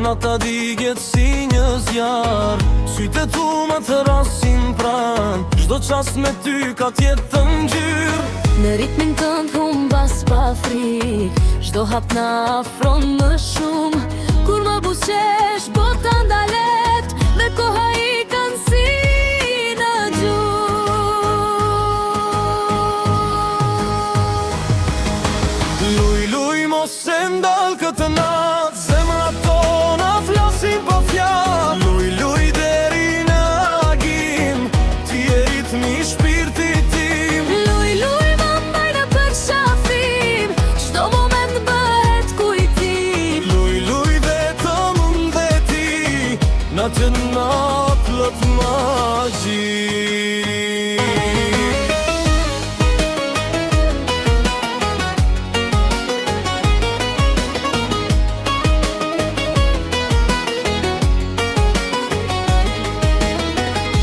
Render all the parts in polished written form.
Nata digjet si një zjarr, sytë tu më të rasin pran, çdo qast me ty ka tjetë të ngjyrë. Në ritmin tënd humbas pa frik, çdo hap na afron më shumë. Kur më buzëqesh bota ndalet, dhe koha i kanë si në gjuhë. Luj, luj, mos e ndal këtë natë, zemrat tona flasin pa fjalë. Luj, luj, deri në agim, ti je ritmi i shpirtit tim. Luj, luj, më mbaj në përshafim, çdo moment bëhet kujtim. Luj, luj, vetëm unë dhe ti, na të natë plot magji.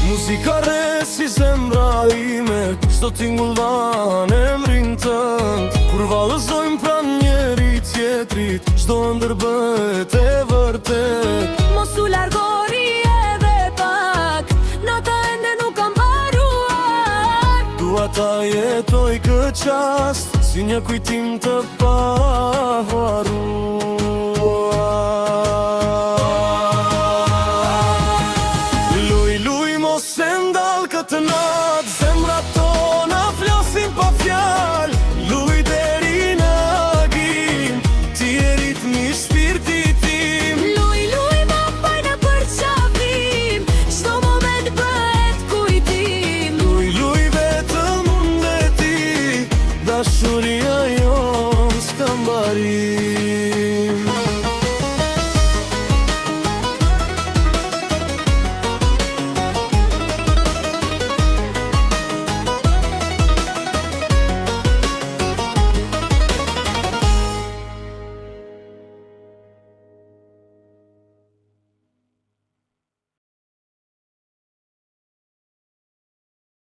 Muzika re si zemra ime, çdo tingull van emrin tënd. Kur vallëzojmë pran njeri tjetrit, çdo ëndër bëhet e vërtet. Mos u largori edhe pak, nata ende nuk kam mbaruar. Dua ta jetoj këtë qast, si një kujtim të paharruar.